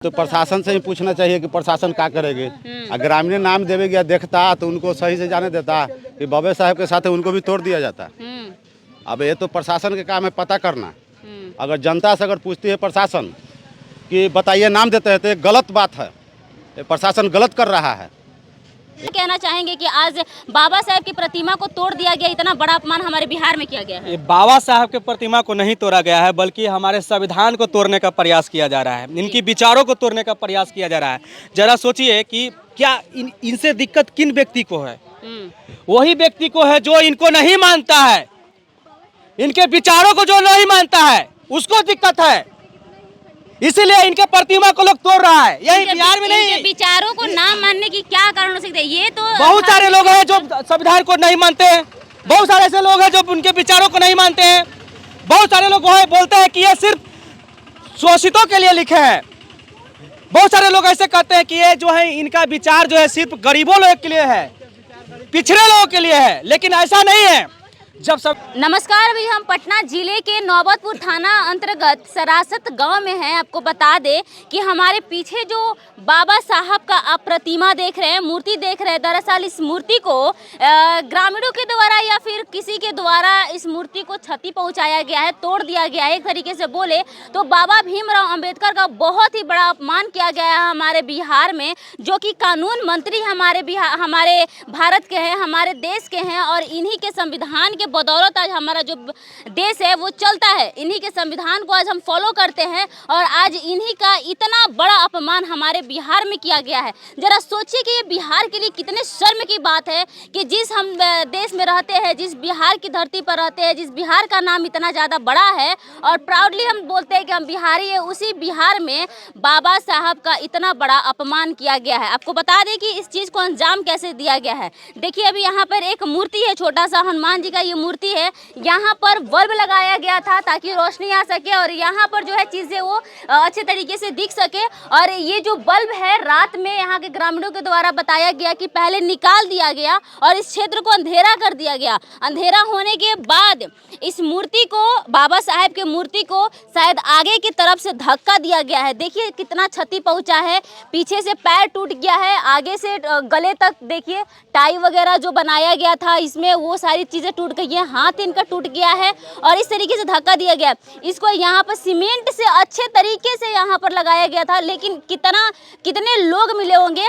तो प्रशासन से ही पूछना चाहिए कि प्रशासन क्या करेगी। ग्रामीण नाम देवे या देखता तो उनको सही से जाने देता कि बाबे साहब के साथ उनको भी तोड़ दिया जाता। अब ये तो प्रशासन के काम है पता करना। अगर जनता से अगर पूछती है प्रशासन कि बताइए नाम देते हैं तो ये गलत बात है, ये प्रशासन गलत कर रहा है। कहना चाहेंगे कि आज बाबा साहब की प्रतिमा को तोड़ दिया गया, इतना बड़ा अपमान हमारे बिहार में किया गया है। ये बाबा साहब के प्रतिमा को नहीं तोड़ा गया है, बल्कि हमारे संविधान को तोड़ने का प्रयास किया जा रहा है, इनकी विचारों को तोड़ने का प्रयास किया जा रहा है। जरा सोचिए कि क्या इनसे दिक्कत किन व्यक्ति को है? वही व्यक्ति को है जो इनको नहीं मानता है, इनके विचारों को जो नहीं मानता है उसको दिक्कत है, इसीलिए इनके प्रतिमा को लोग तोड़ रहा है। यही बिहार में नहीं, विचारों को ना मानने की क्या कारण हो सकता है? ये तो बहुत सारे लोग हैं जो संविधान को नहीं मानते हैं, बहुत सारे ऐसे लोग हैं जो उनके विचारों को नहीं मानते हैं, बहुत सारे लोग बोलते हैं कि ये सिर्फ शोषितों के लिए लिखे हैं, बहुत सारे लोग ऐसे कहते हैं कि ये जो है इनका विचार जो है सिर्फ गरीबों लोगों के लिए है, पिछड़े लोगों के लिए है, लेकिन ऐसा नहीं है। जब सब नमस्कार, अभी हम पटना जिले के नौबतपुर थाना अंतर्गत सरासत गांव में हैं। आपको बता दें कि हमारे पीछे जो बाबा साहब का आप प्रतिमा देख रहे हैं, मूर्ति देख रहे हैं, दरअसल इस मूर्ति को ग्रामीणों के द्वारा या फिर किसी के द्वारा इस मूर्ति को क्षति पहुंचाया गया है, तोड़ दिया गया है। एक तरीके से बोले तो बाबा भीमराव अंबेडकर का बहुत ही बड़ा अपमान किया गया है हमारे बिहार में, जो कि कानून मंत्री हमारे भारत के हैं, हमारे देश के हैं, और इन्हीं के संविधान के बदौलत आज हमारा जो देश है वो चलता है। इन्हीं के संविधान को आज हम फॉलो करते हैं और आज इन्हीं का इतना बड़ा अपमान हमारे बिहार में किया गया है। जरा सोचिए कि ये बिहार के लिए कितने शर्म की बात है कि जिस हम देश में रहते हैं, जिस बिहार की धरती पर रहते हैं, जिस बिहार का नाम इतना ज़्यादा बड़ा है और प्राउडली हम बोलते हैं कि हम बिहारी है, उसी बिहार में बाबा साहब का इतना बड़ा अपमान किया गया है। आपको बता दें कि इस चीज़ को अंजाम कैसे दिया गया है। देखिए, अभी यहाँ पर एक मूर्ति है, छोटा सा हनुमान जी का ये मूर्ति है। यहाँ पर बल्ब लगाया गया था ताकि रोशनी आ सके और यहाँ पर जो है चीजें वो अच्छे तरीके से दिख सके। और ये जो बल्ब है रात में यहाँ के ग्रामीणों के द्वारा बताया गया कि पहले निकाल दिया गया और इस क्षेत्र को अंधेरा कर दिया गया। अंधेरा होने के बाद इस मूर्ति को, बाबा साहब के मूर्ति को शायद आगे की तरफ से धक्का दिया गया है। देखिए कितना क्षति पहुंचा है, पीछे से पैर टूट गया है, आगे से गले तक देखिए टाई वगैरह जो बनाया गया था इसमें वो सारी चीजें टूट गई है, हाथ इनका टूट गया है और इस तरीके से धक्का दिया गया। इसको यहाँ पर सीमेंट से अच्छे तरीके से यहाँ पर लगाया गया था, लेकिन कितने लोग मिले होंगे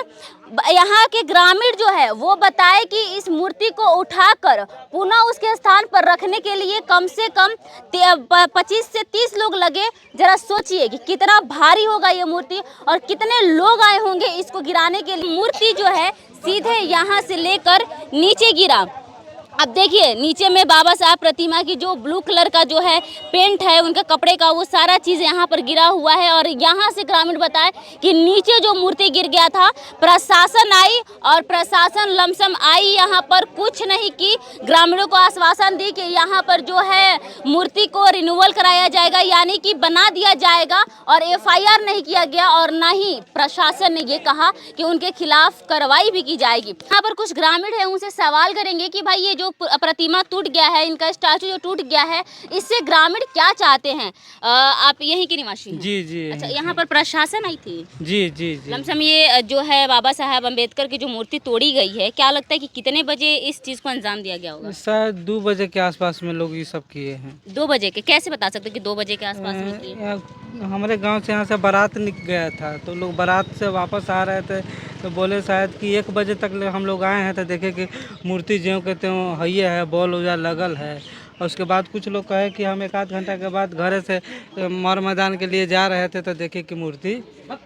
यहाँ के ग्रामीण जो है वो बताए कि इस मूर्ति को उठाकर पुनः उसके स्थान पर रखने के लिए कम से कम 25 से 30 लोग लगे। जरा सोचिए कि कितना भारी होगा ये मूर्ति और कितने लोग आए होंगे इसको गिराने के लिए। मूर्ति जो है सीधे यहाँ से लेकर नीचे गिरा। अब देखिए नीचे में बाबा साहब प्रतिमा की जो ब्लू कलर का जो है पेंट है उनके कपड़े का, वो सारा चीज़ यहाँ पर गिरा हुआ है। और यहाँ से ग्रामीण बताए कि नीचे जो मूर्ति गिर गया था, प्रशासन आई और प्रशासन लमसम आई, यहाँ पर कुछ नहीं की, ग्रामीणों को आश्वासन दी कि यहाँ पर जो है मूर्ति को रिन्यूअल कराया जाएगा, यानी कि बना दिया जाएगा, और FIR नहीं किया गया और ना ही प्रशासन ने ये कहा कि उनके खिलाफ कार्रवाई भी की जाएगी। यहाँ पर कुछ ग्रामीण है, उनसे सवाल करेंगे कि भाई ये जो प्रतिमा टूट गया है, इनका स्टैचू जो टूट गया है, इससे ग्रामीण क्या चाहते हैं? आप यहीं के निवासी हैं? जी जी। अच्छा, यहाँ पर प्रशासन आई थी? जी जी जी। लमसम ये जो है बाबा साहब अम्बेडकर की जो मूर्ति तोड़ी गई है, क्या लगता है कि कितने बजे इस चीज को अंजाम दिया गया होगा? शायद 2 बजे के आसपास में लोग ये सब किए हैं। 2 बजे के? कैसे बता सकते कि 2 बजे के आसपास में किए? हमारे गांव से यहाँ से बारात निकल गया था, तो लोग बारात से वापस आ रहे थे, तो बोले शायद कि 1 बजे तक हम लोग आए हैं तो देखे कि मूर्ति ज्यों कहते हो हइये है, बॉल उजा लगल है। और उसके बाद कुछ लोग कहे कि हम 1 आध घंटा के बाद घर से मर मैदान के लिए जा रहे थे तो देखे कि मूर्ति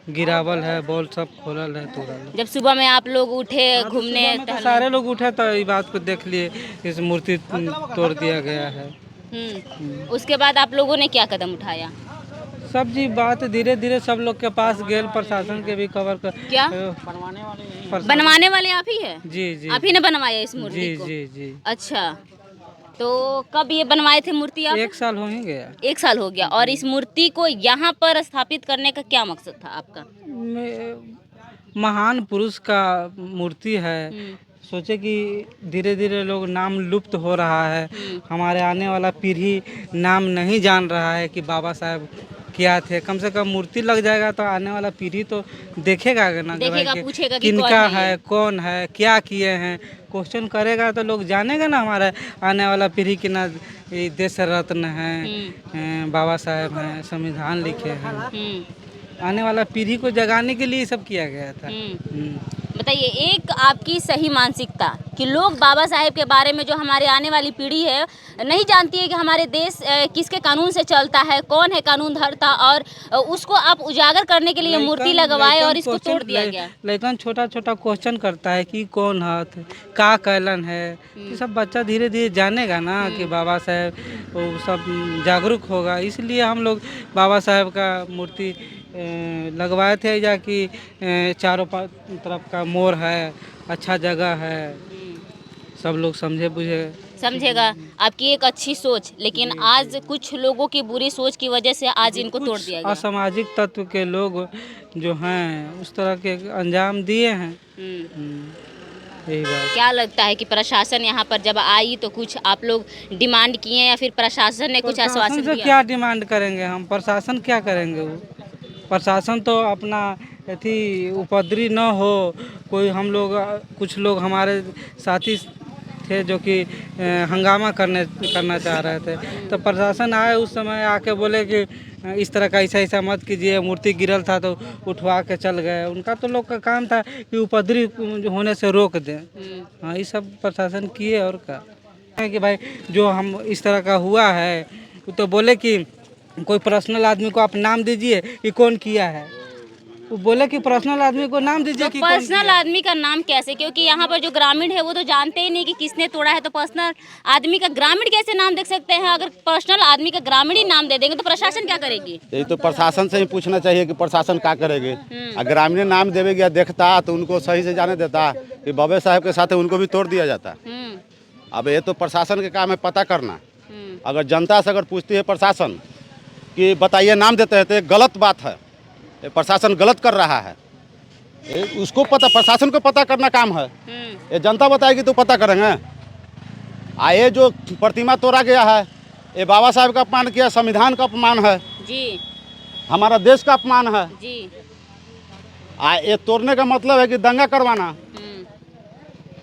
गिरावल है, बॉल सब खोलल है, तोड़ल है। जब सुबह में आप लोग उठे घूमने तो सारे लोग उठे तो ये बात को देख लिए इस मूर्ति तोड़ दिया गया है। उसके बाद आप लोगों ने क्या कदम उठाया? सब जी बात धीरे धीरे सब लोग के पास गेल, प्रशासन के भी कवर कर। क्या बनवाने वाले आप ही है? जी जी। आप ही ने बनवाया इस मूर्ति जी को? जी जी। अच्छा, तो कब ये बनवाए थे मूर्ति आप? 1 साल हो ही गया। 1 साल हो गया। और इस मूर्ति को यहाँ पर स्थापित करने का क्या मकसद था आपका? महान पुरुष का मूर्ति है, सोचे कि धीरे धीरे लोग नाम लुप्त हो रहा है, हमारे आने वाला पीढ़ी नाम नहीं जान रहा है कि बाबा साहब क्या थे। कम से कम मूर्ति लग जाएगा तो आने वाला पीढ़ी तो देखेगा ना कि देखेगा, भाई पूछेगा कि किनका कौन है है, कौन है, क्या किए हैं। क्वेश्चन करेगा तो लोग जानेगा ना हमारा आने वाला पीढ़ी कि ना ये देश रत्न है, बाबा साहेब हैं, संविधान लिखे हैं। आने वाला पीढ़ी को जगाने के लिए ये सब किया गया था। बताइए, एक आपकी सही मानसिकता कि लोग बाबा साहेब के बारे में, जो हमारे आने वाली पीढ़ी है नहीं जानती है कि हमारे देश किसके कानून से चलता है, कौन है कानून धरता, और उसको आप उजागर करने के लिए मूर्ति लगवाए और इसको तोड़ दिया गया। लेकिन छोटा छोटा क्वेश्चन करता है कि कौन हाथ का कैलन है, ये सब बच्चा धीरे धीरे जानेगा ना कि बाबा साहेब, वो सब जागरूक होगा। इसलिए हम लोग बाबा साहेब का मूर्ति लगवाए थे, या कि चारों तरफ का मोर है, अच्छा जगह है, सब लोग समझे बुझे समझेगा। आपकी एक अच्छी सोच, लेकिन आज कुछ लोगों की बुरी सोच की वजह से आज इनको तोड़ दिया गया। असामाजिक तत्व के लोग जो हैं उस तरह के अंजाम दिए हैं। यही बात। क्या लगता है कि प्रशासन यहाँ पर जब आई तो कुछ आप लोग डिमांड किए, या फिर प्रशासन ने कुछ आश्वासन से दिया? क्या डिमांड करेंगे हम? प्रशासन क्या करेंगे? वो प्रशासन तो अपना अथी उपद्रवी न हो कोई। हम लोग कुछ लोग हमारे साथी थे जो कि हंगामा करना चाह रहे थे, तो प्रशासन आए उस समय आके बोले कि इस तरह का ऐसा ऐसा मत कीजिए, मूर्ति गिरल था तो उठवा के चल गए। उनका तो लोग का काम था कि उपद्रवी होने से रोक दें। हाँ, ये सब प्रशासन किए। और क्या है कि भाई जो हम इस तरह का हुआ है, तो बोले कि कोई पर्सनल आदमी को आप नाम दीजिए कि कौन किया है। वो बोले कि पर्सनल आदमी को नाम दीजिए कि पर्सनल आदमी का नाम कैसे? क्योंकि यहाँ पर जो ग्रामीण है वो तो जानते ही नहीं कि किसने तोड़ा है, तो पर्सनल आदमी का ग्रामीण कैसे नाम देख सकते हैं? अगर पर्सनल आदमी का ग्रामीण ही नाम दे देंगे तो प्रशासन क्या करेगी? यही तो प्रशासन से ही पूछना चाहिए कि प्रशासन क्या करेगी। अगर ग्रामीण नाम देवे गया देखता तो उनको सही से जाने देता कि बाबा साहब के साथ उनको भी तोड़ दिया जाता। अब ये तो प्रशासन के काम है पता करना। अगर जनता से अगर पूछती है प्रशासन कि बताइए नाम देते हैं, तो गलत बात है, ये प्रशासन गलत कर रहा है। उसको पता, प्रशासन को पता करना काम है। ये जनता बताएगी तो पता करेंगे। ये जो प्रतिमा तोड़ा गया है, ये बाबा साहब का अपमान किया, संविधान का अपमान है जी, हमारा देश का अपमान है जी। ये तोड़ने का मतलब है कि दंगा करवाना।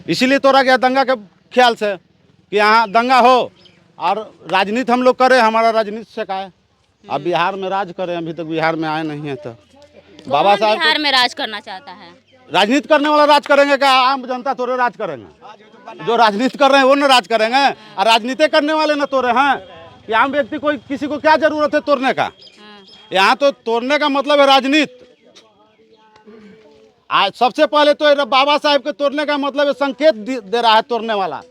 इसीलिए तोड़ा गया दंगा के ख्याल से कि यहाँ दंगा हो और राजनीति हम लोग करें। हमारा राजनीति से का है, अब बिहार में राज करें। अभी तक बिहार में आए नहीं है तो बाबा साहब बिहार में राज करना चाहता है? राजनीति करने वाला राज करेंगे क्या? आम जनता थोड़े राज करेंगे। जो राजनीति कर रहे हैं वो न राज करेंगे, और राजनीति करने वाले न तोड़े हैं। कि आम व्यक्ति कोई किसी को क्या जरूरत है तोड़ने का? यहाँ तो तोड़ने का मतलब है राजनीति। आज सबसे पहले तो बाबा साहब के तोड़ने का मतलब है संकेत दे रहा है तोड़ने वाला।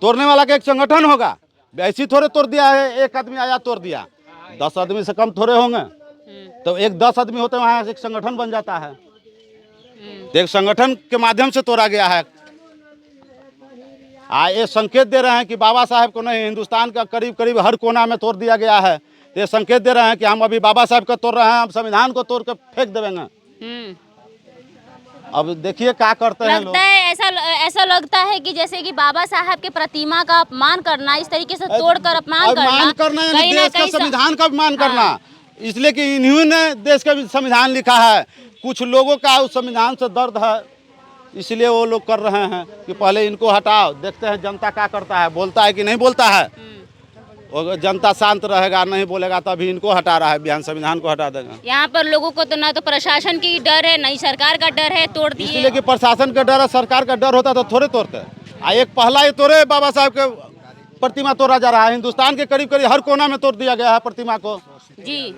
तोड़ने वाला का एक संगठन होगा। ऐसी थोड़े तोड़ दिया है, एक आदमी आया तोड़ दिया। 10 आदमी से कम थोड़े होंगे, तो एक 10 आदमी होते हैं, वहाँ एक संगठन बन जाता है। तो एक संगठन के माध्यम से तोड़ा गया है। ये संकेत दे रहे हैं कि बाबा साहब को नहीं, हिंदुस्तान का करीब करीब हर कोना में तोड़ दिया गया है। तो ये संकेत दे रहे हैं कि हम अभी बाबा साहब का तोड़ रहे हैं, हम संविधान को तोड़ के फेंक देंगे। अब देखिए क्या करते हैं लोग। लगता है ऐसा लगता है कि जैसे कि बाबा साहब के प्रतिमा का अपमान करना, इस तरीके से तोड़कर अपमान करना यानी देश का संविधान का अपमान करना। इसलिए कि इन्हीं ने देश का संविधान लिखा है। कुछ लोगों का उस संविधान से दर्द है, इसलिए वो लोग कर रहे हैं कि पहले इनको हटाओ, देखते हैं जनता क्या करता है, बोलता है कि नहीं बोलता है। अगर जनता शांत रहेगा, नहीं बोलेगा, तो अभी इनको हटा रहा है, बिहान संविधान को हटा देगा। यहाँ पर लोगों को तो ना तो प्रशासन की डर है, ना ही सरकार का डर है, तोड़ दिए। इसलिए कि प्रशासन का डर है, सरकार का डर होता तो थोड़े तोड़ते। एक पहला ये तोड़े बाबा साहब के प्रतिमा तोड़ा जा रहा है। हिंदुस्तान के करीब करीब हर कोना में तोड़ दिया गया है प्रतिमा को जी।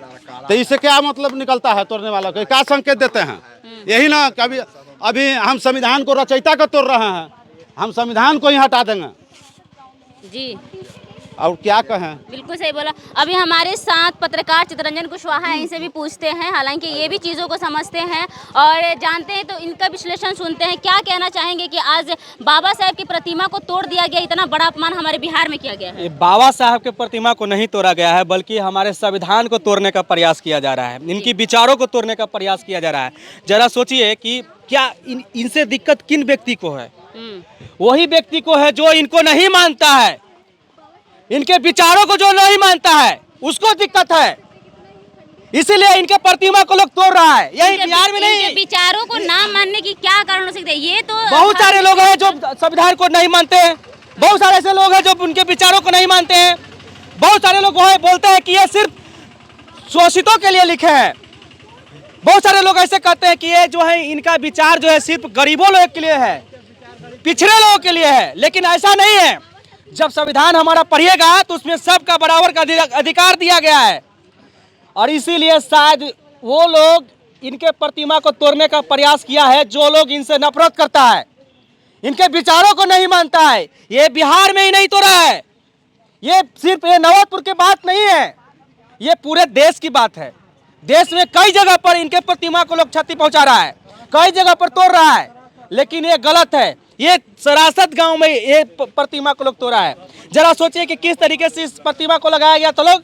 तो इससे क्या मतलब निकलता है? तोड़ने वाला को क्या संकेत देते हैं? यही ना, कभी अभी हम संविधान को रचयिता को तोड़ रहे हैं, हम संविधान को ही हटा देंगे जी। और क्या कहें। बिल्कुल सही बोला। अभी हमारे साथ पत्रकार चितरंजन कुशवाहा हैं, इनसे भी पूछते हैं। हालांकि ये भी चीज़ों को समझते हैं और जानते हैं, तो इनका विश्लेषण सुनते हैं। क्या कहना चाहेंगे कि आज बाबा साहब की प्रतिमा को तोड़ दिया गया, इतना बड़ा अपमान हमारे बिहार में किया गया है? बाबा साहब के प्रतिमा को नहीं तोड़ा गया है, बल्कि हमारे संविधान को तोड़ने का प्रयास किया जा रहा है। इनकी विचारों को तोड़ने का प्रयास किया जा रहा है। जरा सोचिए कि क्या इनसे दिक्कत किन व्यक्ति को है? वही व्यक्ति को है जो इनको नहीं मानता है, इनके विचारों को जो नहीं मानता है, उसको दिक्कत है। इसीलिए इनके प्रतिमा को लोग तोड़ रहा है। यही बिहार में इनके नहीं, विचारों को ना मानने की क्या कारण हो सकता है? ये तो बहुत सारे लोग हैं जो संविधान को नहीं मानते हैं, बहुत सारे ऐसे लोग हैं जो उनके विचारों को नहीं मानते हैं, बहुत सारे लोग बोलते हैं कि ये सिर्फ शोषितों के लिए लिखे हैं, बहुत सारे लोग ऐसे कहते हैं कि ये जो है इनका विचार जो है सिर्फ गरीबों लोगों के लिए है, पिछड़े लोगों के लिए है। लेकिन ऐसा नहीं है। जब संविधान हमारा पढ़िएगा तो उसमें सबका बराबर का अधिकार दिया गया है, और इसीलिए शायद वो लोग इनके प्रतिमा को तोड़ने का प्रयास किया है जो लोग इनसे नफरत करता है, इनके विचारों को नहीं मानता है। ये बिहार में ही नहीं तोड़ा है, ये सिर्फ ये नवाबपुर की बात नहीं है, ये पूरे देश की बात है। देश में कई जगह पर इनके प्रतिमा को लोग क्षति पहुंचा रहा है, कई जगह पर तोड़ रहा है, लेकिन ये गलत है। ये सरासत गांव में ये प्रतिमा को लोग तोड़ा है। जरा सोचिए कि किस तरीके से इस प्रतिमा को लगाया गया। तो लोग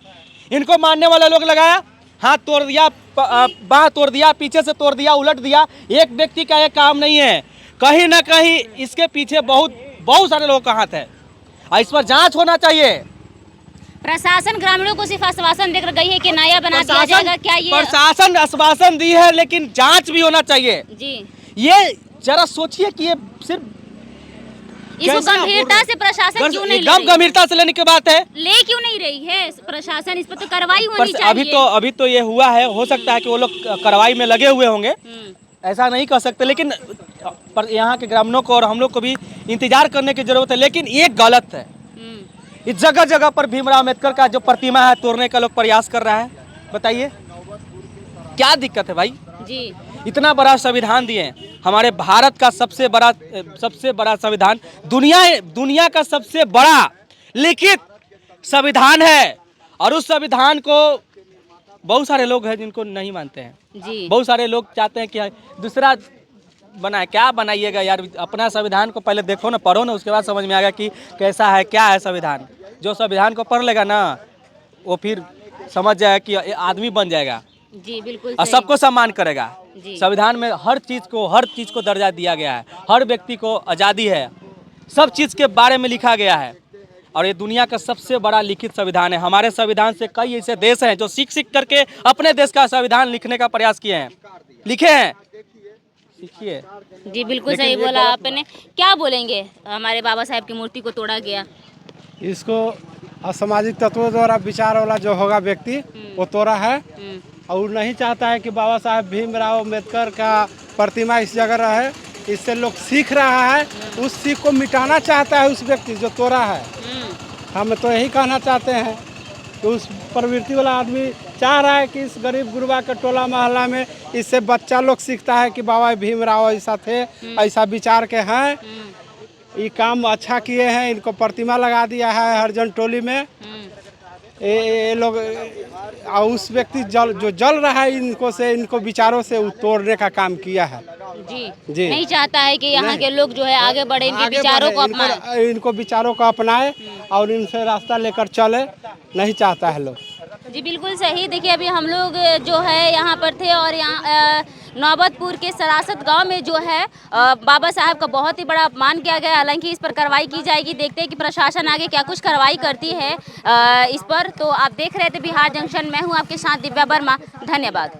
इनको मानने वाले लोग लगाया, हाथ तोड़ दिया, बाह तोड़ दिया, पीछे से तोड़ दिया, उलट दिया। एक व्यक्ति का ये काम नहीं है, कहीं ना कहीं इसके पीछे बहुत सारे लोगों का हाथ है, और इस पर जांच होना चाहिए। प्रशासन ग्रामीणों को सिर्फ आश्वासन देकर गई है कि नया बना दिया जाएगा, क्या ये? प्रशासन आश्वासन दी है, लेकिन जांच भी होना चाहिए जी, ये जरा सोचिए कि ये सिर्फ इसको गंभीरता से प्रशासन क्यों नहीं ले रही? गंभीरता से लेने की बात है, ले क्यों नहीं रही है प्रशासन? इस पर तो कार्रवाई होनी चाहिए। अभी तो ये हुआ है, हो सकता है कि वो लोग कार्रवाई में लगे हुए होंगे, ऐसा नहीं कह सकते, लेकिन पर यहाँ के ग्रामीणों को और हम लोग को भी इंतजार करने की जरूरत है। लेकिन ये गलत है, इस जगह जगह पर भीमराव अम्बेडकर का जो प्रतिमा है तोड़ने का लोग प्रयास कर रहा है। बताइए क्या दिक्कत है भाई? जी, इतना बड़ा संविधान दिए, हमारे भारत का सबसे बड़ा संविधान, दुनिया का सबसे बड़ा लिखित संविधान है, और उस संविधान को बहुत सारे लोग हैं जिनको नहीं मानते हैं जी। बहुत सारे लोग चाहते हैं कि दूसरा बनाए। क्या बनाइएगा यार, अपना संविधान को पहले देखो ना, पढ़ो ना, उसके बाद समझ में आएगा कि कैसा है, क्या है संविधान। जो संविधान को पढ़ लेगा ना, वो फिर समझ जाएगा कि आदमी बन जाएगा जी, बिल्कुल और सबको सम्मान करेगा। जी। संविधान में हर चीज को दर्जा दिया गया है, हर व्यक्ति को आज़ादी है, सब चीज़ के बारे में लिखा गया है, और ये दुनिया का सबसे बड़ा लिखित संविधान है। हमारे संविधान से कई ऐसे देश हैं जो सीख करके अपने देश का संविधान लिखने का प्रयास किए हैं, लिखे हैं। सीखिए जी, बिल्कुल सही बोला आपने। क्या बोलेंगे? हमारे बाबा साहेब की मूर्ति को तोड़ा गया, इसको असामाजिक तत्वों द्वारा विचार वाला जो होगा व्यक्ति वो तोड़ा है, और नहीं चाहता है कि बाबा साहेब भीमराव अम्बेडकर का प्रतिमा इस जगह रहे। इससे लोग सीख रहा है, उस सीख को मिटाना चाहता है उस व्यक्ति जो तोड़ा है। हम तो यही कहना चाहते हैं कि उस प्रवृत्ति वाला आदमी चाह रहा है कि इस गरीब गुरबा के टोला मोहल्ला में इससे बच्चा लोग सीखता है कि बाबा भीमराव ऐसा थे, ऐसा विचार के हैं, ये काम अच्छा किए हैं, इनको प्रतिमा लगा दिया है हर जन टोली में। ये लोग और उस व्यक्ति जो जल रहा है इनको विचारों से तोड़ने का काम किया है। जी, नहीं चाहता है कि यहाँ के लोग जो है आगे बढ़े, इनके विचारों को अपनाएं, इनको विचारों को अपनाए और इनसे रास्ता लेकर चले, नहीं चाहता है लोग। जी, बिल्कुल सही। देखिए, अभी हम लोग जो है यहाँ पर थे, और यहाँ नौबतपुर के सरासत गांव में जो है बाबा साहब का बहुत ही बड़ा अपमान किया गया। हालांकि इस पर कार्रवाई की जाएगी, देखते हैं कि प्रशासन आगे क्या कुछ कार्रवाई करती है इस पर। तो आप देख रहे थे बिहार जंक्शन, मैं हूँ आपके साथ दिव्या वर्मा, धन्यवाद।